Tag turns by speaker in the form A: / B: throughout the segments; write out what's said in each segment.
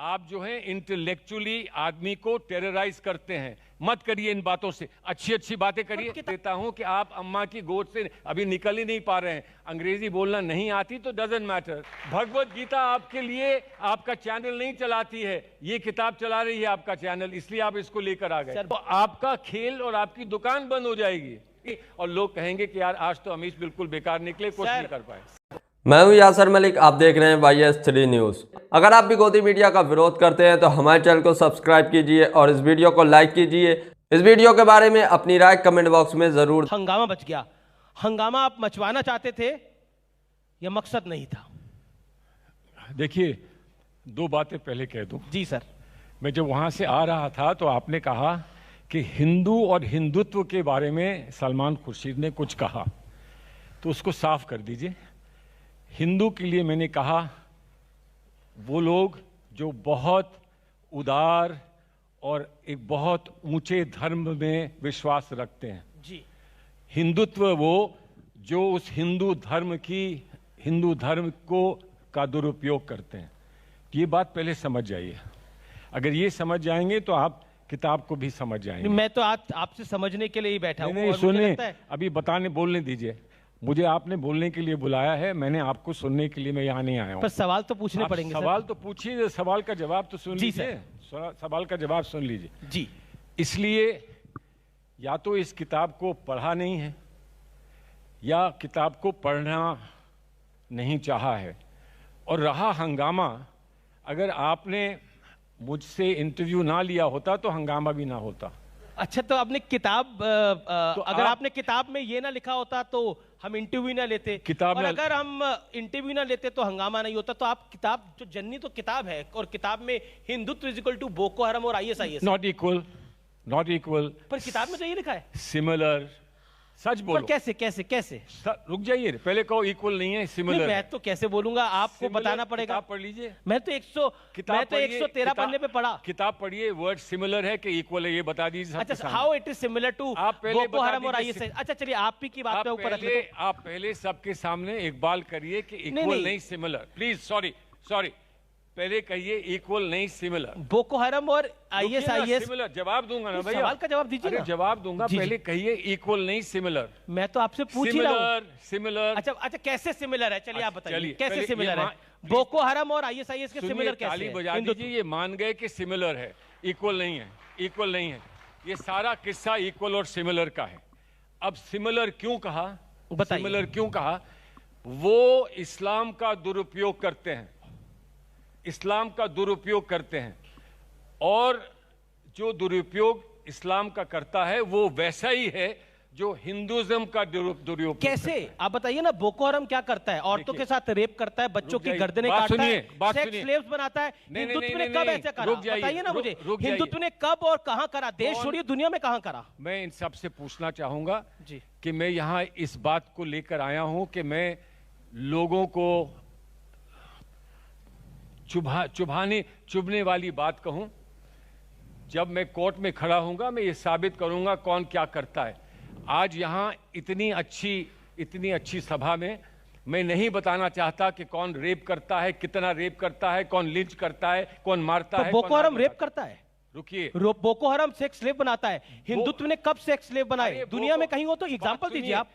A: आप जो है इंटेलेक्चुअली आदमी को टेरराइज करते हैं। मत करिए इन बातों से, अच्छी अच्छी बातें करिए। देता हूं कि आप अम्मा की गोद से अभी निकल ही नहीं पा रहे हैं, अंग्रेजी बोलना नहीं आती तो डजंट मैटर। भगवत गीता आपके लिए आपका चैनल नहीं चलाती है, ये किताब चला रही है आपका चैनल, इसलिए आप इसको लेकर आ गए। तो आपका खेल और आपकी दुकान बंद हो जाएगी और लोग कहेंगे कि यार आज तो अमीश बिल्कुल बेकार निकले, कुछ नहीं कर पाए।
B: मैं हूं यासर मलिक, आप देख रहे हैं YS3 न्यूज़। अगर आप भी गोदी मीडिया का विरोध करते हैं तो हमारे चैनल को सब्सक्राइब कीजिए और इस वीडियो को लाइक कीजिए। इस वीडियो के बारे में अपनी राय कमेंट बॉक्स में जरूर।
C: हंगामा बच गया। हंगामा आप मचवाना चाहते थे, यह मकसद नहीं था।
A: देखिए, दो बातें पहले कह दूं।
C: जी सर।
A: मैं जब वहां से आ रहा था तो आपने कहा कि हिंदू और हिंदुत्व के बारे में सलमान खुर्शीद ने कुछ कहा, तो उसको साफ कर दीजिए। हिंदू के लिए मैंने कहा वो लोग जो बहुत उदार और एक बहुत ऊंचे धर्म में विश्वास रखते हैं।
C: जी।
A: हिंदुत्व वो जो उस हिंदू धर्म को का दुरुपयोग करते हैं। ये बात पहले समझ जाइए। अगर ये समझ जाएंगे तो आप किताब को भी समझ जाएंगे।
C: मैं तो आपसे समझने के लिए ही बैठा हूं।
A: नहीं, सुनिए, अभी बोलने दीजिए। मुझे आपने बोलने के लिए बुलाया है, मैंने आपको सुनने के लिए मैं यहाँ नहीं आया हूँ।
C: पर सवाल तो पूछने पड़ेंगे।
A: सवाल तो पूछिए, सवाल का जवाब तो सुन लीजिए। सवाल का जवाब सुन लीजिए
C: जी।
A: इसलिए या तो इस किताब को पढ़ा नहीं है या किताब को पढ़ना नहीं चाहा है। और रहा हंगामा, अगर आपने मुझसे इंटरव्यू ना लिया होता तो हंगामा भी ना होता।
C: अच्छा, तो आपने किताब तो अगर आपने किताब में ये ना लिखा होता तो हम इंटरव्यू ना लेते। और अगर हम इंटरव्यू ना लेते तो हंगामा नहीं होता। तो आप किताब जो जननी तो किताब है, और किताब में Hindutva is equal to Boko Haram और ISIS।
A: Not equal.
C: पर किताब में तो ये लिखा है
A: सिमिलर। सच बोलो।
C: पर कैसे
A: रुक जाइए, पहले कहो इक्वल नहीं है, सिमिलर।
C: मैं तो कैसे बोलूंगा, आपको बताना पड़ेगा।
A: किताब पढ़ लीजिए।
C: मैं तो 113 पन्ने पे पढ़ा।
A: किताब पढ़िए, वर्ड सिमिलर है कि इक्वल है ये बता दीजिए।
C: अच्छा, how it is similar to Boko Haram और ISIS। अच्छा चलिए, आप ही की बात पे ऊपर रख लेते।
A: आप पहले सबके सामने इकबाल करिए कि इक्वल नहीं सिमिलर। प्लीज, सॉरी, पहले कहिए इक्वल नहीं सिमिलर।
C: बोको हरम और ISIS
A: सिमिलर। जवाब दूंगा ना भैया,
C: सवाल का जवाब दीजिए ना।
A: जवाब दूंगा। पहले कहिए इक्वल नहीं सिमिलर।
C: मैं तो आपसे पूछ ही रहा हूं।
A: सिमिलर।
C: अच्छा, कैसे सिमिलर है? चलिए आप बताइए कैसे सिमिलर है। बोको हरम और ISIS के सिमिलर कैसे
A: ताली बजा दीजिए, ये मान गए कि सिमिलर है, इक्वल नहीं है। ये सारा किस्सा इक्वल और सिमिलर का है। अब सिमिलर क्यों कहा? सिमिलर क्यों कहा? वो इस्लाम का दुरुपयोग करते हैं और जो दुरुपयोग इस्लाम का करता है वो वैसा ही है जो हिंदुइज्म का दुरुपयोग।
C: कैसे? आप बताइए ना। बोको हरम क्या करता है? औरतों के साथ रेप करता है, बच्चों की गर्दनें काटता है, सेक्स स्लेव्स बनाता है। हिंदुत्व ने कब ऐसा करा? बताइए ना मुझे, हिंदुत्व ने कब और कहां करा? देश छोड़िए, दुनिया में कहां करा? मैं
A: इन सबसे पूछना चाहूंगा जी कि मैं यहां इस बात को लेकर आया हूं कि मैं लोगों को चुभने वाली बात कहूं। जब मैं कोर्ट में खड़ा हूंगा मैं ये साबित करूंगा कौन क्या करता है। आज यहां इतनी अच्छी सभा में मैं नहीं बताना चाहता कि कौन रेप करता है, कितना रेप करता है, कौन लिंच करता है, कौन मारता है।
C: बोको हरम रेप करता है?
A: रुकिए,
C: बोको हरम सेक्स स्लेव बनाता है। हिंदुत्व ने कब सेक्स स्लेव बनाए? दुनिया में कहीं हो तो एग्जांपल दीजिए। आप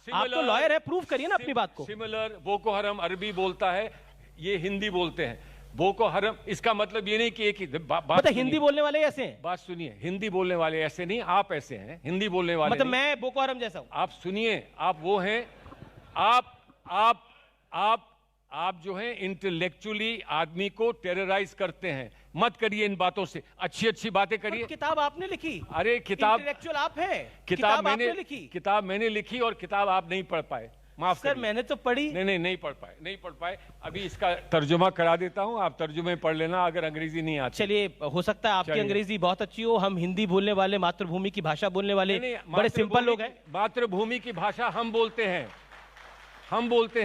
C: तो लॉयर है, प्रूव करिए ना अपनी बात को।
A: सिमिलर। बोको हरम अरबी बोलता है, ये हिंदी बोलते हैं। बोको हरम, इसका मतलब ये नहीं कि एक ही बात।
C: हिंदी बोलने वाले ऐसे हैं।
A: बात सुनिए, हिंदी बोलने वाले ऐसे नहीं, आप ऐसे हैं। हिंदी बोलने वाले
C: मतलब मैं बोको हरम जैसा हूं।
A: आप सुनिए, आप वो हैं। आप जो हैं इंटेलेक्चुअली आदमी को टेरराइज करते हैं। मत करिए इन बातों से, अच्छी अच्छी बातें करिए।
C: किताब आपने लिखी।
A: अरे किताब
C: इंटेलेक्चुअल आप हैं।
A: किताब मैंने लिखी और किताब आप नहीं पढ़ पाए। माफ
C: सर, मैंने तो पढ़ी।
A: नहीं पढ़ पाए। अभी इसका तर्जुमा करा देता हूं, आप तर्जुमे पढ़ लेना अगर अंग्रेजी नहीं आती।
C: चलिए, हो सकता है आपकी अंग्रेजी बहुत अच्छी हो। हम हिंदी बोलने वाले, मातृभूमि की भाषा बोलने वाले बड़े सिंपल लोग हैं।
A: मातृभूमि की भाषा हम बोलते हैं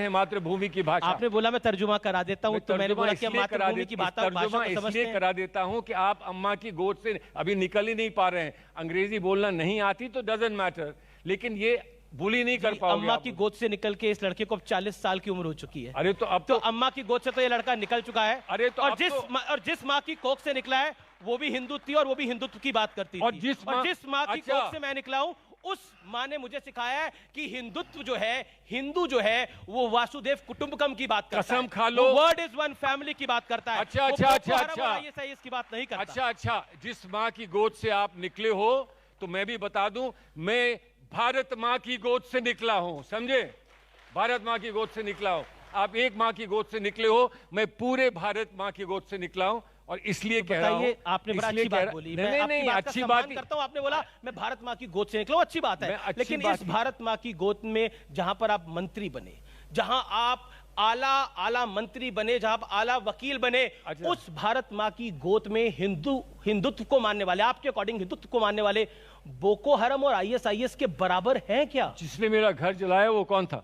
A: मातृभूमि की भाषा।
C: आपने बोला मैं तर्जुमा करा देता हूं, तो मैंने बोला कि मातृभूमि की भाषा
A: इसलिए करा देता हूं कि आप अम्मा की गोद से अभी निकल ही नहीं पा रहे हैं, अंग्रेजी बोलना नहीं आती तो डजंट मैटर। लेकिन ये बुली नहीं कर पाओगे।
C: अम्मा की गोद से निकल के इस लड़के को अब 40 साल की उम्र हो चुकी है।
A: अरे तो अब
C: तो अम्मा की गोद से तो ये लड़का निकल चुका है।
A: अरे तो
C: और जिस माँ की कोख से निकला है वो भी हिंदू थी और वो भी हिंदुत्व की बात करती थी।
A: और जिस
C: माँ की कोख से मैं निकला हूं उस माँ ने मुझे सिखाया है कि हिंदुत्व जो है, हिंदू जो है, वो वासुदेव कुटुंबकम की बात करता है।
A: कसम खा लो,
C: वर्ड इज वन फैमिली की बात करता है।
A: अच्छा,
C: इसकी बात नहीं करता।
A: अच्छा, जिस माँ की गोद से आप निकले हो, तो मैं भी बता दूं, मैं भारत माँ की गोद से निकला हूं, समझे? भारत माँ की गोद से निकला हूं। आप एक माँ की गोद से निकले हो, मैं पूरे भारत माँ की गोद से निकला हूं, और इसलिए कह रहा हूं।
C: आपने बड़ा अच्छी बात बोली।
A: नहीं, अच्छी बात
C: करता हूं। आपने बोला मैं भारत माँ की गोद से निकला हूं, अच्छी बात है, लेकिन इस भारत माँ की गोद में जहां पर आप मंत्री बने, जहां आप आला मंत्री बने, जहां आप आला वकील बने, उस भारत माँ की गोद में हिंदुत्व को मानने वाले, आपके अकॉर्डिंग हिंदुत्व को मानने वाले बोको हरम और आईएसआईएस के बराबर हैं क्या?
A: जिसने मेरा घर जलाया वो कौन था?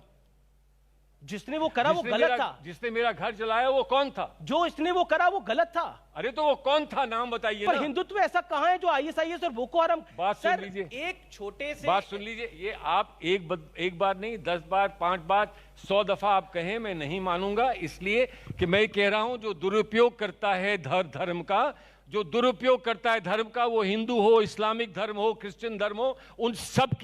C: जिसने वो करा वो गलत था।
A: जिसने मेरा घर जलाया वो कौन था?
C: जो इसने वो करा वो गलत था।
A: अरे तो वो कौन था, नाम बताइए।
C: पर हिंदुत्व ऐसा कहां है जो आईएसआईएस और बोको हरम?
A: बात सुन लीजिए,
C: एक छोटे से
A: बात सुन लीजिए। ये आप एक बार नहीं, 10 बार, 5 बार, 100 दफा आप कहें, मैं नहीं मानूंगा। इसलिए कि मैं कह रहा हूं, जो दुरुपयोग करता है धर्म का, जो दुरुपयोग करता है धर्म का, वो हिंदू हो, इस्लामिक धर्म हो, क्रिश्चियन धर्म हो, उन सब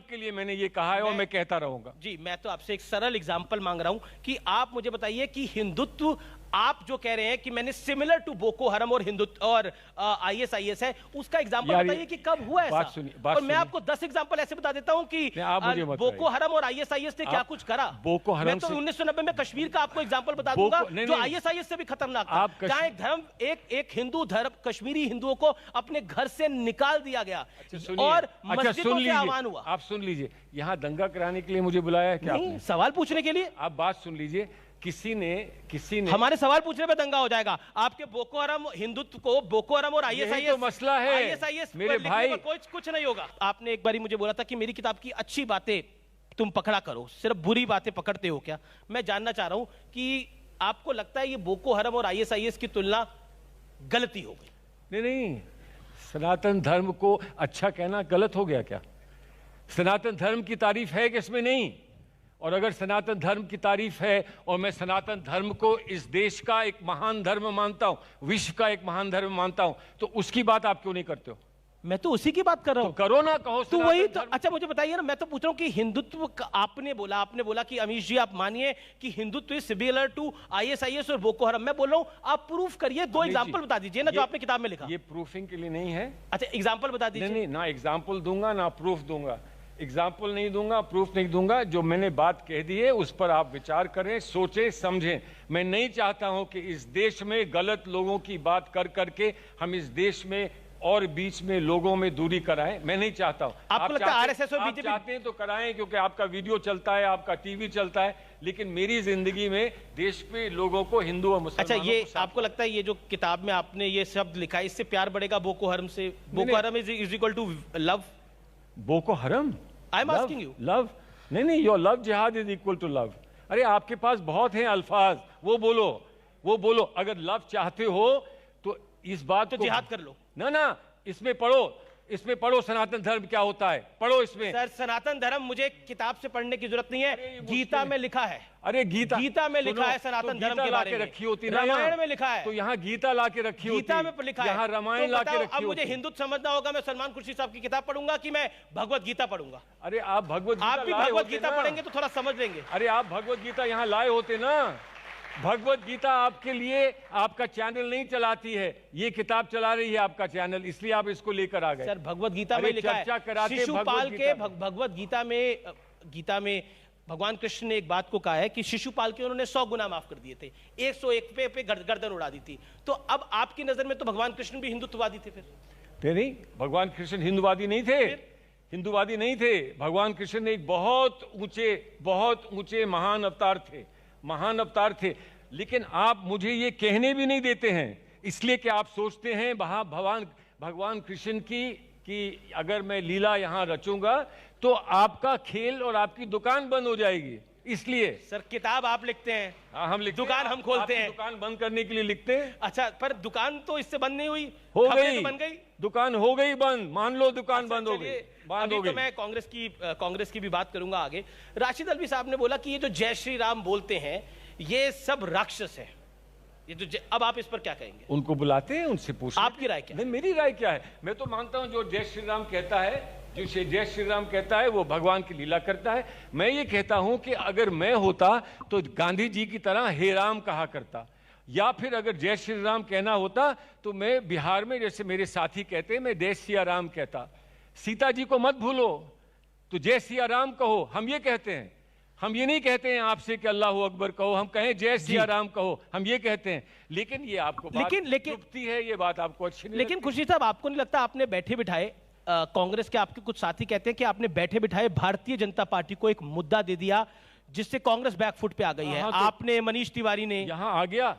A: के लिए मैंने ये कहा है और मैं कहता रहूंगा।
C: जी, मैं तो आपसे एक सरल एग्जांपल मांग रहा हूं कि आप मुझे बताइए कि हिंदुत्व, आप जो कह रहे हैं कि मैंने सिमिलर टू बोको हरम और हिंदुत्व और आईएसआईएस है, उसका एग्जांपल बताइए कि कब हुआ ऐसा। और मैं आपको 10 एग्जांपल ऐसे बता देता हूं कि बोको हरम और आईएसआईएस ने क्या कुछ करा।
A: बोको हरम
C: मैं तो 1990 में कश्मीर का आपको एग्जांपल बता दूंगा जो आईएसआईएस से भी खतरनाक था। जहां एक धर्म, एक हिंदू धर्म, कश्मीरी हिंदुओं को अपने घर से निकाल दिया गया और मस्जिदों से आह्वान हुआ।
A: आप सुन लीजिए, यहाँ दंगा कराने के लिए मुझे बुलाया है क्या?
C: सवाल पूछने के लिए।
A: आप बात सुन लीजिए, किसी ने
C: हमारे सवाल पूछने पे दंगा हो जाएगा। आपके बोको हरम हिंदुत्व को, बोको हरम और आईएसआईएस,
A: तो मसला है
C: आईएसआईएस
A: मेरे भाई,
C: कुछ नहीं होगा। आपने एक बारी मुझे बोला था कि मेरी किताब की अच्छी बातें तुम पकड़ा करो, सिर्फ बुरी बातें पकड़ते हो क्या? मैं जानना चाह रहा हूं कि आपको लगता है ये बोको हरम और आईएसआईएस की तुलना गलती हो गई?
A: नहीं, सनातन धर्म को अच्छा कहना गलत हो गया क्या? सनातन धर्म की तारीफ है कि इसमें नहीं? और अगर सनातन धर्म की तारीफ है और मैं सनातन धर्म को इस देश का एक महान धर्म मानता हूं, विश्व का एक महान धर्म मानता हूं, तो उसकी बात आप क्यों नहीं करते हो?
C: मैं तो उसी की बात कर रहा हूं।
A: तो करो ना, कहो
C: तो वही तो। अच्छा मुझे बताइए ना, मैं तो पूछ रहा हूं कि हिंदुत्व आपने बोला कि अमीश जी आप मानिए कि Hindutva is similar to ISIS और बोको हरम। मैं बोल रहा हूं आप प्रूफ करिए, 2 एग्जांपल बता दीजिए ना जो आपने किताब में लिखा।
A: ये प्रूफिंग के लिए नहीं है।
C: अच्छा एग्जांपल बता दीजिए।
A: नहीं, ना एग्जांपल दूंगा ना प्रूफ दूंगा। एग्जाम्पल नहीं दूंगा, प्रूफ नहीं दूंगा। जो मैंने बात कह दी है उस पर आप विचार करें, सोचें, समझें। मैं नहीं चाहता हूं कि इस देश में गलत लोगों की बात कर करके हम इस देश में और बीच में लोगों में दूरी कराएं। मैं नहीं चाहता हूं।
C: आपको लगता है आरएसएस और बीजेपी
A: चाहते हैं तो कराएं, क्योंकि आपका वीडियो चलता है, आपका टीवी चलता है, लेकिन मेरी जिंदगी में देश के लोगों को, हिंदू और मुसलमानों
C: अच्छा, ये आपको लगता है ये जो किताब में आपने ये शब्द लिखा है, इससे प्यार बढ़ेगा बोको हरम से? Boko Haram is equal to love?
A: Boko Haram,
C: I am asking you.
A: Love नहीं, your love jihad is equal to love. अरे आपके पास बहुत हैं अल्फाज, वो बोलो। अगर लव चाहते हो तो इस बात
C: तो जिहाद कर लो
A: ना, इसमें पढ़ो सनातन धर्म क्या होता है, पढ़ो इसमें।
C: सर सनातन धर्म मुझे किताब से पढ़ने की जरूरत नहीं है, गीता में लिखा है।
A: अरे गीता में लिखा है
C: सनातन धर्म के बारे में,
A: रखी होती है,
C: रामायण में लिखा है।
A: तो यहाँ गीता ला के रखी होती है,
C: गीता में लिखा है,
A: यहाँ रामायण ला के रखी।
C: अब मुझे हिंदुत्व समझना होगा, मैं सलमान खुर्शीद साहब की किताब पढ़ूंगा कि मैं भगवत गीता पढ़ूंगा?
A: अरे आप भगवत
C: गीता पढ़ेंगे तो थोड़ा समझ लेंगे।
A: अरे आप भगवत गीता यहाँ लाए होते ना। भगवत गीता आपके लिए आपका चैनल नहीं चलाती है, ये किताब चला रही है आपका चैनल, इसलिए आप इसको लेकर आ गए।
C: सर भगवत गीता में लिखा है, शिशुपाल के भगवत गीता में भगवान कृष्ण ने एक बात को कहा है कि शिशुपाल के उन्होंने 100 गुना माफ कर दिए थे, 101 पे गर्दन उड़ा दी थी। तो अब आपकी नजर में तो भगवान कृष्ण भी हिंदुत्ववादी थे फिर? नहीं,
A: भगवान कृष्ण हिंदुवादी नहीं थे, हिंदुवादी नहीं थे। भगवान कृष्ण एक बहुत ऊंचे महान अवतार थे। लेकिन आप मुझे ये कहने भी नहीं देते हैं, इसलिए कि आप सोचते हैं भगवान कृष्ण की अगर मैं लीला यहां रचूंगा तो आपका खेल और आपकी दुकान बंद हो जाएगी। इसलिए
C: सर किताब आप लिखते हैं,
A: हाँ हम लिखते,
C: दुकान हम खोलते हैं।
A: दुकान बंद करने के लिए लिखते हैं।
C: अच्छा, पर दुकान तो इससे बंद नहीं हुई,
A: हो गई,
C: बन गई,
A: दुकान हो गई बंद, मान लो दुकान बंद हो गई।
C: अभी तो मैं कांग्रेस की भी बात करूंगा आगे। राशिद अल्वी साहब ने बोला कि ये जो जय श्री राम बोलते हैं ये सब राक्षस है, ये जो अब आप इस पर क्या कहेंगे?
A: उनको बुलाते हैं, उनसे पूछते हैं।
C: आपकी राय क्या है?
A: नहीं, मेरी राय क्या है, मैं तो मानता हूं जो जय श्री राम कहता है, जो जय श्री राम कहता है वो भगवान की लीला करता है। मैं ये कहता हूं कि अगर मैं होता तो गांधी जी की तरह हे राम कहा करता, या फिर अगर जय श्री राम कहना होता तो मैं बिहार में जैसे मेरे साथी कहते हैं मैं जय सिया राम कहता। सीता जी को मत भूलो तो जय सिया राम कहो, हम ये कहते हैं। हम ये नहीं कहते हैं आपसे कि अल्लाह अकबर कहो, हम कहें जय सिया राम कहो, हम ये कहते हैं। लेकिन ये आपको
C: लेकिन
A: है, ये बात आपको अच्छी नहीं
C: लेकिन खुशी साहब, आपको नहीं लगता आपने बैठे बिठाए, कांग्रेस के आपके कुछ साथी कहते हैं कि आपने बैठे बिठाए भारतीय जनता पार्टी को एक मुद्दा दे दिया जिससे कांग्रेस बैकफुट पे आ गई है? तो आपने, मनीष तिवारी ने,
A: यहां आ गया,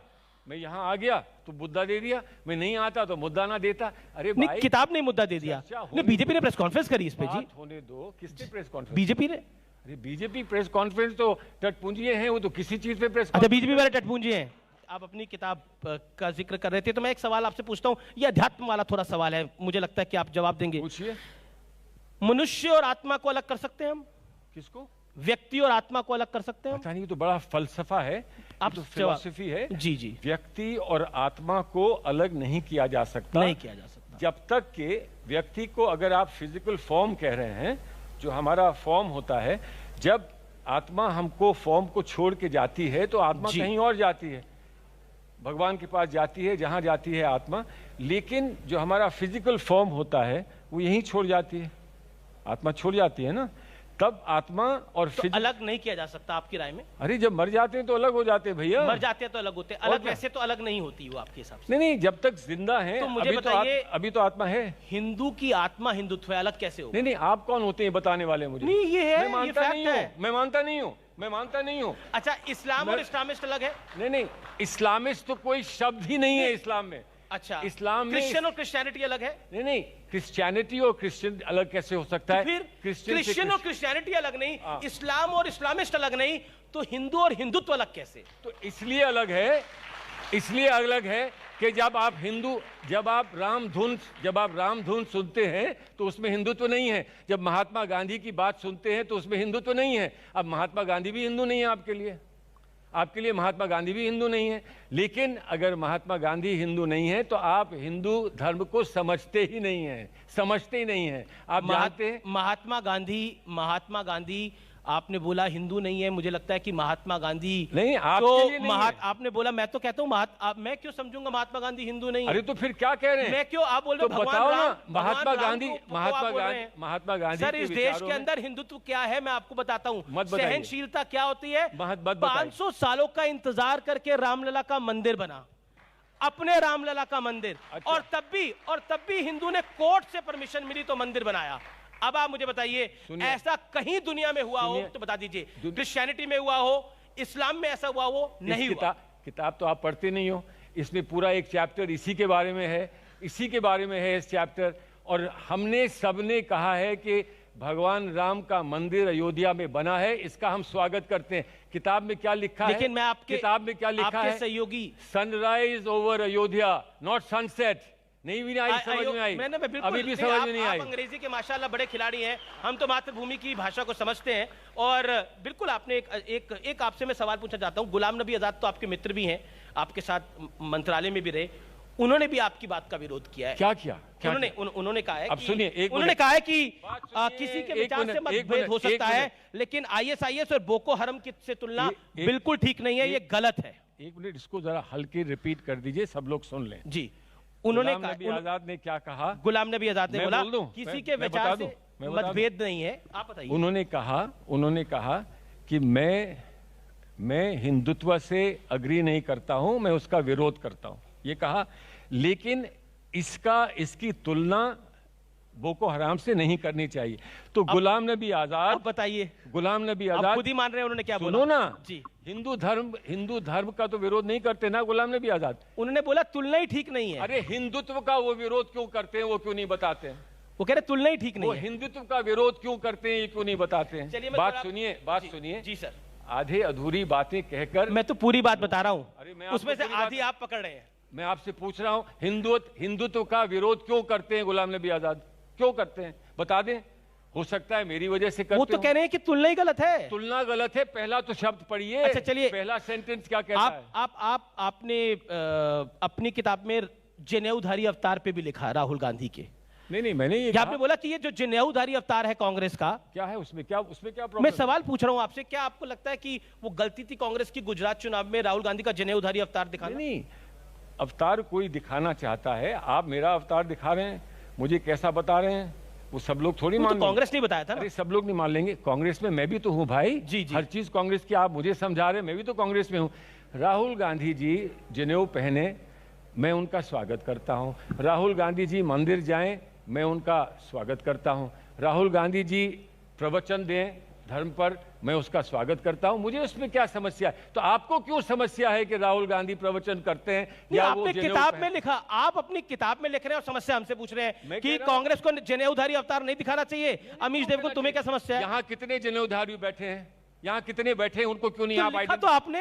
A: मैं यहां आ गया तो मुद्दा दे दिया, मैं नहीं आता तो मुद्दा ना देता। अरे भाई,
C: किताब ने मुद्दा दे दिया। बीजेपी ने प्रेस कॉन्फ्रेंस करी इस पे जी,
A: होने दो। किसने प्रेस कॉन्फ्रेंस?
C: बीजेपी ने।
A: अरे बीजेपी प्रेस कॉन्फ्रेंस तो टटपुंजिए हैं, वो तो किसी चीज पे प्रेस।
C: अच्छा, बीजेपी वाले टटपुंजिए हैं। आप अपनी किताब का जिक्र कर रहे थे तो मैं एक सवाल आपसे पूछता हूं, ये अध्यात्म वाला थोड़ा सवाल है, मुझे लगता है कि आप जवाब देंगे।
A: पूछिए।
C: मनुष्य और आत्मा को अलग कर सकते हैं हम?
A: किसको?
C: व्यक्ति और आत्मा को अलग कर सकते हैं?
A: पता नहीं, तो बड़ा फलसफा है,
C: आप
A: तो फिलॉसफी है।
C: जी जी।
A: व्यक्ति और आत्मा को अलग नहीं किया जा सकता,
C: नहीं किया जा सकता।
A: जब तक कि व्यक्ति को, अगर आप फिजिकल फॉर्म कह रहे हैं, जो हमारा फॉर्म होता है, जब आत्मा हमको फॉर्म को छोड़ के जाती है तो आत्मा कहीं और जाती है, भगवान के पास जाती है, जहां जाती है आत्मा। लेकिन जो हमारा फिजिकल फॉर्म होता है वो यहीं छोड़ जाती है, आत्मा छोड़ जाती है ना, तब आत्मा और
C: तो अलग नहीं किया जा सकता आपकी राय में?
A: अरे जब मर जाते हैं तो अलग हो जाते हैं भैया।
C: मर जाते हैं तो अलग होते हैं, अलग वैसे तो अलग नहीं होती वो आपके हिसाब से?
A: नहीं नहीं, जब तक जिंदा है।
C: तो मुझे बताइए,
A: अभी तो आत्मा है।
C: हिंदू की आत्मा हिंदुत्व है, अलग कैसे हो?
A: नहीं नहीं, आप कौन होते हैं बताने वाले मुझे?
C: नहीं, ये है,
A: मैं मानता
C: ये
A: नहीं हूँ, मैं मानता नहीं हूँ, मैं मानता नहीं हूँ।
C: अच्छा, इस्लाम और इस्लामिस्ट अलग है?
A: नहीं नहीं, इस्लामिस्ट तो कोई शब्द ही नहीं है इस्लाम में।
C: अच्छा,
A: इस्लाम में
C: क्रिश्चियन और क्रिश्चियनिटी अलग है?
A: नहीं नहीं, क्रिश्चियनिटी और क्रिश्चियन अलग कैसे हो सकता है?
C: फिर क्रिश्चियन और क्रिश्चियनिटी अलग नहीं, इस्लाम और इस्लामिस्ट अलग नहीं, तो हिंदू और हिंदुत्व अलग कैसे?
A: तो इसलिए अलग है कि जब आप राम धुन सुनते हैं तो उसमें हिंदुत्व नहीं है। जब महात्मा गांधी की बात सुनते हैं तो उसमें हिंदुत्व नहीं है। अब महात्मा गांधी भी हिंदू नहीं है आपके लिए महात्मा गांधी भी हिंदू नहीं है। लेकिन अगर महात्मा गांधी हिंदू नहीं है तो आप हिंदू धर्म को समझते ही नहीं हैं। आप जानते हैं
C: महात्मा गांधी आपने बोला हिंदू नहीं है, मुझे लगता है कि महात्मा गांधी
A: नहीं,
C: आपके लिए नहीं है। आपने बोला, मैं तो कहता हूँ मैं क्यों समझूंगा महात्मा गांधी हिंदू नहीं है?
A: अरे तो फिर क्या कह रहे हैं?
C: मैं क्यों, आप बोल रहे
A: हो बताओ ना। महात्मा गांधी
C: सर, इस देश के अंदर हिंदुत्व क्या है मैं आपको बताता हूँ। सहनशीलता क्या होती है? 500 सालों का इंतजार करके रामलला का मंदिर बना, अपने रामलला का मंदिर। अच्छा। और तब भी हिंदू ने कोर्ट से परमिशन मिली तो मंदिर बनाया। अब आप मुझे बताइए, ऐसा कहीं दुनिया में हुआ हो तो बता दीजिए। क्रिश्चियनिटी में हुआ हो, इस्लाम में ऐसा हुआ हो? नहीं हुआ।
A: किताब तो आप पढ़ते नहीं हो, इसमें पूरा एक चैप्टर इसी के बारे में है इस चैप्टर। और हमने सबने कहा है कि भगवान राम का मंदिर अयोध्या में बना है, इसका हम स्वागत करते हैं। किताब में क्या लिखा है?
C: लेकिन मैं
A: किताब में क्या लिखा है?
C: सहयोगी,
A: sunrise over Ayodhya, not sunset. नहीं भी आई, समझ में आई? अभी भी समझ में नहीं आई।
C: आप अंग्रेजी के माशाल्लाह बड़े खिलाड़ी हैं, हम तो मातृभूमि की भाषा को समझते हैं। और बिल्कुल आपने एक आपसे मैं सवाल पूछना चाहता हूं। गुलाम नबी आजाद तो आपके मित्र भी हैं, आपके साथ मंत्रालय में भी रहे, उन्होंने भी आपकी बात का विरोध किया है।
A: क्या किया?
C: उन्होंने कहा है,
A: अब सुनिए,
C: उन्होंने कहा है कि किसी के विचार से मतभेद हो सकता है, लेकिन आईएसआईएस और बोको हरम की से तुलना बिल्कुल ठीक नहीं है, ये गलत है।
A: एक मिनट, इसको जरा हल्के रिपीट कर दीजिए, सब लोग सुन लें।
C: जी,
A: गुलाम नबी आजाद ने क्या कहा?
C: गुलाम नबी आजाद ने बोला किसी के विचार से मतभेद नहीं है। आप बताइए।
A: उन्होंने कहा कि मैं हिंदुत्व से अग्री नहीं करता हूं, मैं उसका विरोध करता हूं, ये कहा। लेकिन इसकी तुलना बोको हराम से नहीं करनी चाहिए। तो गुलाम नबी आजाद,
C: बताइए।
A: गुलाम नबी आजाद
C: खुद ही मान रहे हैं, उन्होंने क्या बोला?
A: सुनो ना
C: जी,
A: हिंदू धर्म का तो विरोध नहीं करते ना गुलाम नबी आजाद।
C: उन्होंने बोला तुलना ही ठीक नहीं है।
A: अरे हिंदुत्व का वो विरोध क्यों करते हैं, वो क्यों नहीं बताते हैं?
C: वो कह रहे तुलना ही ठीक नहीं है।
A: हिंदुत्व का विरोध क्यों करते हैं, ये क्यों नहीं बताते हैं? बात सुनिए।
C: जी सर।
A: आधे अधूरी बातें कहकर,
C: मैं तो पूरी बात बता रहा हूँ, उसमें से आधी आप पकड़ रहे हैं।
A: मैं आपसे पूछ रहा हूँ, हिंदुत्व का विरोध क्यों करते हैं गुलाम नबी आजाद? क्यों करते हैं, बता दें। हो सकता है मेरी वजह से करते
C: वो तो कह रहे हैं कि तुलना ही गलत है।
A: तुलना गलत है, पहला तो शब्द पढ़िए।
C: अच्छा चलिए,
A: पहला सेंटेंस क्या कहता है?
C: आपने अपनी किताब में जनेऊधारी अवतार पे भी लिखा राहुल गांधी के।
A: नहीं, मैंने ये
C: आपने बोला कि ये जो जनेऊधारी अवतार है कांग्रेस का,
A: क्या है उसमें क्या प्रॉब्लम?
C: मैं सवाल पूछ रहा हूं आपसे, क्या आपको लगता है कि वो गलती थी कांग्रेस की गुजरात चुनाव में राहुल गांधी का जनेऊधारी अवतार दिखाना?
A: नहीं, अवतार कोई दिखाना चाहता है, आप मेरा अवतार दिखा रहे हैं, मुझे कैसा बता रहे हैं, वो सब लोग थोड़ी मान
C: तो कांग्रेस नहीं बताया था ना?
A: अरे सब लोग नहीं मान लेंगे, कांग्रेस में मैं भी तो हूँ भाई।
C: जी।
A: हर चीज कांग्रेस की आप मुझे समझा रहे हैं, मैं भी तो कांग्रेस में हूँ। राहुल गांधी जी जनेऊ पहने, मैं उनका स्वागत करता हूँ। राहुल गांधी जी मंदिर जाएं, मैं उनका स्वागत करता हूँ। राहुल गांधी जी प्रवचन दें धर्म पर, मैं उसका स्वागत करता हूं। मुझे उसमें क्या समस्या है? तो आपको क्यों समस्या है कि राहुल गांधी प्रवचन करते हैं या वो
C: आपने किताब में लिखा, आप अपनी किताब में लिख रहे हैं और समस्या हमसे पूछ रहे हैं कि कांग्रेस को जनेऊधारी अवतार नहीं दिखाना चाहिए। अमीश देव को तुम्हें क्या समस्या है?
A: यहाँ कितने जनेऊधारी बैठे हैं? यहाँ कितने बैठे हैं? उनको क्यों नहीं आप
C: लिखा? तो आपने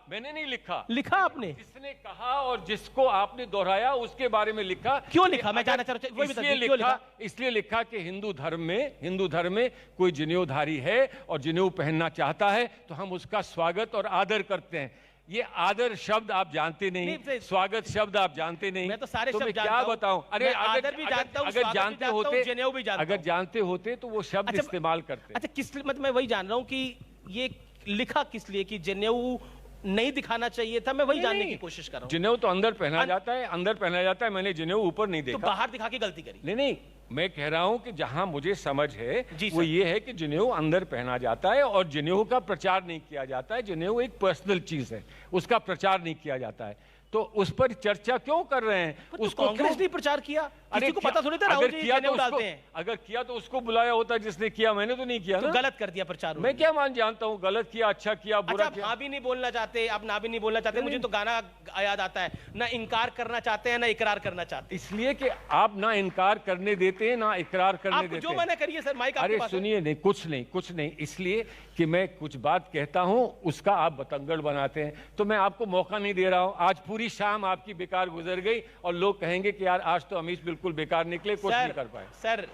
A: मैंने नहीं
C: लिखा आपने
A: जिसने कहा और जिसको आपने दोहराया उसके बारे में लिखा।
C: क्यों लिखा? मैं जानना चाहता हूं।
A: इसलिए लिखा कि हिंदू धर्म में कोई जनेऊधारी है और जनेऊ पहनना चाहता है तो हम उसका स्वागत और आदर करते हैं। ये आदर शब्द आप जानते नहीं, स्वागत शब्द आप जानते नहीं।
C: मैं तो सारे
A: शब्द
C: क्या
A: बताऊं? अरे
C: आदर भी जानता हूं,
A: अगर जानते होते,
C: जनेऊ भी जानता हूं।
A: अगर जानते होते तो वो शब्द इस्तेमाल करते।
C: अच्छा, किस मतलब मैं वही जान रहा हूं कि ये लिखा किस लिए कि जनेऊ नहीं दिखाना चाहिए था? मैं वही जानने की कोशिश कर रहा हूं।
A: जनेऊ तो अंदर पहना जाता है, अंदर पहना जाता है। मैंने जनेऊ ऊपर नहीं देखा,
C: तो बाहर दिखा के गलती करी।
A: नहीं, मैं कह रहा हूं कि जहां मुझे समझ है वो ये है कि जनेऊ अंदर पहना जाता है और जनेऊ का प्रचार नहीं किया जाता है। जनेऊ एक पर्सनल चीज है, उसका प्रचार नहीं किया जाता है। तो उस पर चर्चा क्यों कर रहे हैं?
C: उसको कांग्रेस ने प्रचार किया, किसी को पता थोड़ी था राहुल जी जनेऊ डालते हैं।
A: अगर किया तो उसको बुलाया होता जिसने किया, मैंने तो नहीं किया
C: तो
A: ना।
C: गलत कर दिया प्रचार।
A: मैं क्या जानता हूँ गलत किया, अच्छा किया, बुरा किया।
C: आप भी नहीं बोलना चाहते, आप ना भी नहीं बोलना चाहते। मुझे तो गाना याद आता है, ना इनकार करना चाहते हैं ना इकरार करना चाहते।
A: इसलिए कि आप ना इनकार करने देते हैं ना इकरार करने देते हैं।
C: जो मैंने करिए सर, माइक आपके पास है।
A: सुनिए, नहीं कुछ नहीं, इसलिए कि मैं कुछ बात कहता हूं उसका आप बतंगड़ बनाते हैं, तो मैं आपको मौका नहीं दे रहा हूं। आज पूरी शाम आपकी बेकार गुजर गई और लोग कहेंगे कि यार आज तो अमीश बिल्कुल बेकार निकले, कुछ नहीं कर पाए।
C: सर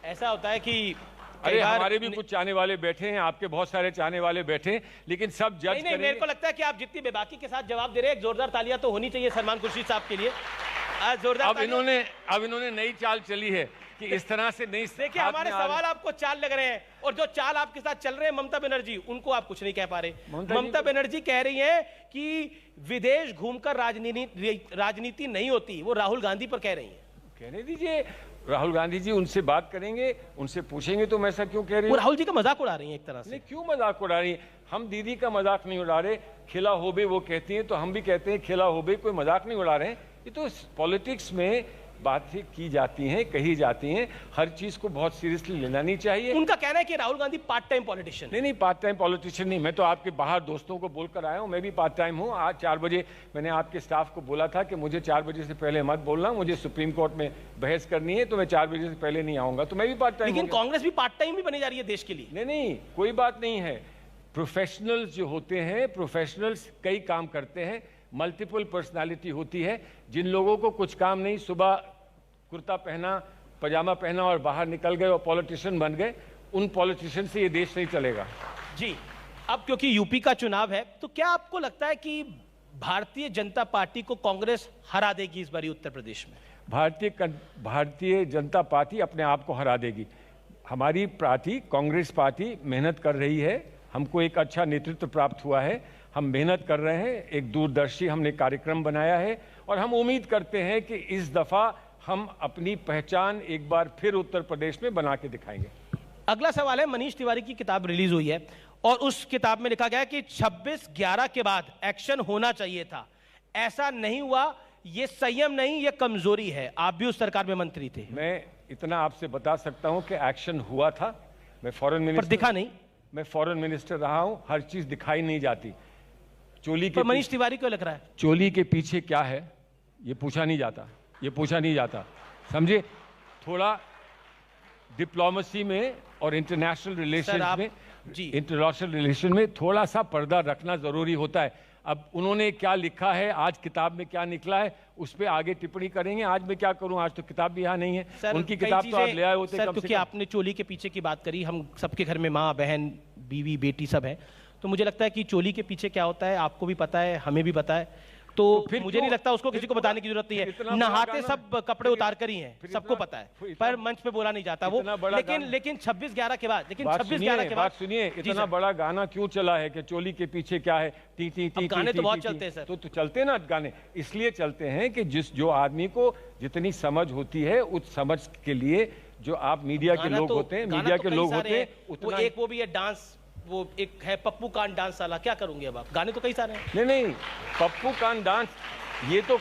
C: ऐसा होता है कि
A: अरे हमारे भी कुछ चाहने वाले बैठे हैं, आपके बहुत सारे चाहने वाले बैठे हैं, लेकिन सब जज
C: नहीं, मेरे को लगता है कि आप जितनी बेबाकी के साथ जवाब दे रहे हैं, एक जोरदार तालियां तो होनी चाहिए सलमान खुर्शीद साहब के लिए। जोरदार।
A: अब इन्होंने नई चाल चली है कि इस तरह से नहीं।
C: देखिए हमारे सवाल आपको चाल लग रहे हैं और जो चाल आपके साथ चल रहे हैं ममता बनर्जी, उनको आप कुछ नहीं कह पा रहे। ममता बनर्जी कह रही हैं कि विदेश घूमकर राजनीति नहीं होती, वो राहुल गांधी पर कह रही हैं।
A: कहने दीजिए, राहुल गांधी जी उनसे बात करेंगे, उनसे पूछेंगे तो मैं ऐसा क्यों कह रही हूँ।
C: राहुल जी का मजाक उड़ा रही हैं एक तरह से।
A: नहीं, क्यों मजाक उड़ा रही है? हम दीदी का मजाक नहीं उड़ा रहे। खिला होबे वो कहती हैं तो हम भी कहते हैं खिला होबे, कोई मजाक नहीं उड़ा रहे हैं। ये तो पॉलिटिक्स में बातें की जाती हैं, कही जाती हैं, हर चीज को बहुत सीरियसली लेना नहीं चाहिए।
C: उनका कहना है कि Rahul Gandhi part time politician.
A: नहीं, पार्ट टाइम पॉलिटिशियन नहीं, मैं तो आपके बाहर दोस्तों को बोलकर आया हूं, मैं भी पार्ट टाइम हूं। आज 4 बजे मैंने आपके स्टाफ को बोला था कि मुझे 4 बजे से पहले मत बोलना, मुझे सुप्रीम कोर्ट में बहस करनी है, तो मैं 4 बजे से पहले नहीं आऊंगा। तो मैं भी पार्ट टाइम।
C: लेकिन कांग्रेस भी पार्ट टाइम ही बनी जा रही है देश के लिए।
A: नहीं, कोई बात नहीं है। प्रोफेशनल्स जो होते हैं, प्रोफेशनल्स कई काम करते हैं, मल्टीपल पर्सनालिटी होती है। जिन लोगों को कुछ काम नहीं, सुबह कुर्ता पहना, पजामा पहना और बाहर निकल गए और पॉलिटिशियन बन गए, उन पॉलिटिशियन से ये देश नहीं चलेगा।
C: जी, अब क्योंकि यूपी का चुनाव है, तो क्या आपको लगता है कि भारतीय जनता पार्टी को कांग्रेस हरा देगी इस बारी उत्तर प्रदेश में?
A: भारतीय जनता पार्टी अपने आप को हरा देगी। हमारी पार्टी, कांग्रेस पार्टी मेहनत कर रही है, हमको एक अच्छा नेतृत्व प्राप्त हुआ है, हम मेहनत कर रहे हैं, एक दूरदर्शी हमने कार्यक्रम बनाया है और हम उम्मीद करते हैं कि इस दफा हम अपनी पहचान एक बार फिर उत्तर प्रदेश में बना के दिखाएंगे।
C: अगला सवाल है, मनीष तिवारी की किताब रिलीज हुई है और उस किताब में लिखा गया है कि 26/11 के बाद एक्शन होना चाहिए था, ऐसा नहीं हुआ, ये संयम नहीं, ये कमजोरी है। आप भी उस सरकार में मंत्री थे।
A: मैं इतना आपसे बता सकता हूं कि एक्शन हुआ था। मैं फॉरेन मिनिस्टर,
C: दिखा नहीं।
A: मैं फॉरेन मिनिस्टर रहा हूं, हर चीज दिखाई नहीं जाती। चोली के
C: मनीष तिवारी क्यों लग रहा है?
A: चोली के पीछे क्या है ये पूछा नहीं जाता, ये पूछा नहीं जाता, समझे? थोड़ा डिप्लोमेसी में और इंटरनेशनल रिलेशन में, इंटरनेशनल रिलेशन में थोड़ा सा पर्दा रखना जरूरी होता है। अब उन्होंने क्या लिखा है, आज किताब में क्या निकला है, उस पर आगे टिप्पणी करेंगे। आज मैं क्या करूं, आज तो किताब भी यहाँ नहीं है।
C: सर,
A: उनकी किताब तो आप ले आए होते।
C: सर, क्योंकि आपने चोली के पीछे की बात करी, हम सबके घर में माँ बहन बीवी बेटी सब है, तो मुझे लगता है कि चोली के पीछे क्या होता है आपको भी पता है, हमें भी पता है, तो फिर मुझे नहीं लगता उसको किसी को बताने की जरूरत नहीं है। नहाते सब कपड़े उतार कर ही हैं, सबको पता है, पर मंच पे बोला नहीं जाता वो। लेकिन 26/11 के बाद, लेकिन 26/11 के बाद
A: सुनिए, इतना बड़ा गाना क्यों चला है कि चोली के पीछे क्या है, टी टी टी।
C: गाने तो बहुत चलते हैं सर।
A: तो चलते ना गाने, इसलिए चलते हैं कि जो आदमी को जितनी समझ होती है उस समझ के लिए जो आप मीडिया के लोग होते हैं, मीडिया के लोग होते हैं,
C: उतना एक वो भी है डांस, वो एक है पप्पू कान डांस वाला, क्या करूंगे अब आप, गाने तो कई सारे हैं।
A: नहीं, पप्पू कान डांस ये तो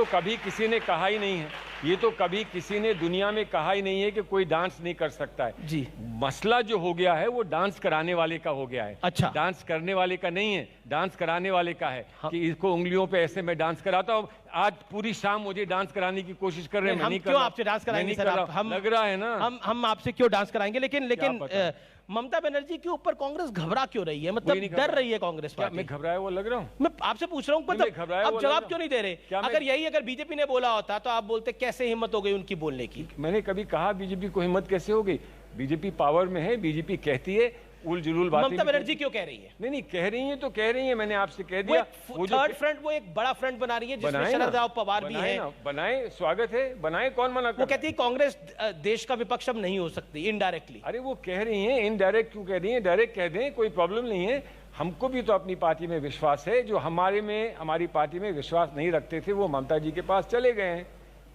A: कभी किसी ने कहा ही नहीं है, ये तो कभी किसी ने दुनिया में कहा ही नहीं है कि कोई डांस नहीं कर सकता है
C: जी।
A: मसला जो हो गया है वो डांस कराने वाले का हो गया है।
C: अच्छा,
A: डांस करने वाले का नहीं है, डांस कराने वाले का है। हाँ। कि इसको उंगलियों पे ऐसे मैं डांस कराता हूँ, आज पूरी शाम मुझे डांस कराने की कोशिश कर रहे हैं।
C: हम क्यों आपसे डांस कराएंगे सर, हम
A: लग रहा है ना
C: हम आपसे क्यों डांस कराएंगे, लेकिन ममता बनर्जी के ऊपर कांग्रेस घबरा क्यों रही है, मतलब डर रही है कांग्रेस पार्टी?
A: मैं घबराया वो लग रहा हूँ?
C: मैं आपसे पूछ रहा हूँ, मतलब आप जवाब क्यों नहीं दे रहे? अगर बीजेपी ने बोला होता तो आप बोलते कैसे हिम्मत हो गई उनकी बोलने की?
A: मैंने कभी कहा बीजेपी को हिम्मत कैसे हो गई? बीजेपी पावर में है, बीजेपी कहती है, उलझुल बातें।
C: ममता बनर्जी क्यों कह रही है?
A: नहीं कह रही है तो कह रही है, मैंने आपसे कह दिया।
C: वो थर्ड फ्रंट, वो एक बड़ा फ्रंट बना रही है जिसमें शरद राव पवार भी है।
A: बनाए, स्वागत है, बनाए, कौन मना कर?
C: वो कहती है कांग्रेस देश का विपक्ष अब नहीं हो सकती, इनडायरेक्टली।
A: अरे वो कह रही हैं, इनडायरेक्ट क्यों कह रही हैं, डायरेक्ट कह दें, कोई प्रॉब्लम नहीं है। हमको भी तो अपनी पार्टी में विश्वास है, जो हमारी पार्टी में विश्वास नहीं रखते थे वो ममता जी के पास चले गए हैं।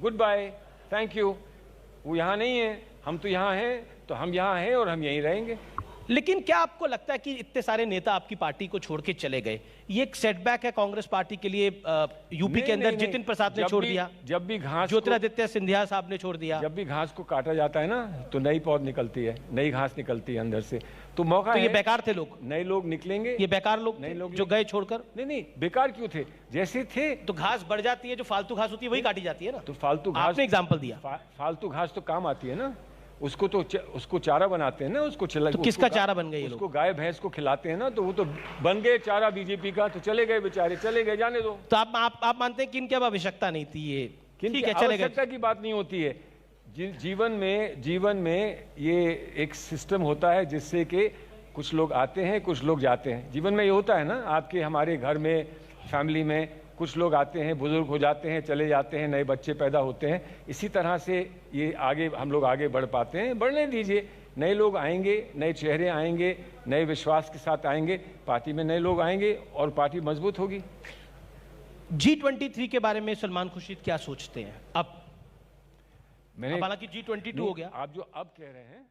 A: Goodbye, thank you. वो यहाँ नहीं है, हम तो यहाँ हैं, तो हम यहाँ हैं और हम यहीं रहेंगे।
C: लेकिन क्या आपको लगता है कि इतने सारे नेता आपकी पार्टी को छोड़ के चले गए, ये एक सेटबैक है कांग्रेस पार्टी के लिए? यूपी के अंदर जितिन प्रसाद ने छोड़ दिया,
A: जब भी घास,
C: ज्योतिरादित्य सिंधिया साहब ने छोड़ दिया।
A: जब भी घास को काटा जाता है ना तो नई पौध निकलती है, नई घास निकलती है अंदर से, तो मौका
C: तो
A: है।
C: ये बेकार थे लोग,
A: नए लोग निकलेंगे।
C: ये बेकार लोग, नए लोग जो गए छोड़कर?
A: नहीं, बेकार क्यों थे, जैसे थे।
C: तो घास बढ़ जाती है, जो फालतू घास होती है वही काटी जाती है ना।
A: तो फालतू घास,
C: आपने एग्जाम्पल दिया,
A: फालतू घास तो काम आती है ना, उसको चारा बनाते हैं ना, उसको
C: तो किसका चारा बन गए?
A: उसको गाय भैंस को खिलाते हैं ना, तो वो तो बन गए चारा बीजेपी का, तो चले गए बेचारे, चले गए, जाने दो।
C: तो आप मानते हैं कि इनकी अब आवश्यकता नहीं थी? ये ठीक है, चले गए।
A: आवश्यकता की बात नहीं होती है। जीवन में ये एक सिस्टम होता है जिससे कि कुछ लोग आते हैं, कुछ लोग जाते हैं। जीवन में ये होता है ना, आपके हमारे घर में, फैमिली में कुछ लोग आते हैं, बुजुर्ग हो जाते हैं, चले जाते हैं, नए बच्चे पैदा होते हैं। इसी तरह से ये आगे हम लोग आगे बढ़ पाते हैं। बढ़ने दीजिए, नए लोग आएंगे, नए चेहरे आएंगे, नए विश्वास के साथ आएंगे, पार्टी में नए लोग आएंगे और पार्टी मजबूत होगी।
C: G23 के बारे में सलमान खुर्शीद क्या सोचते हैं? अब हालांकि G22 हो गया,
A: आप जो अब कह रहे हैं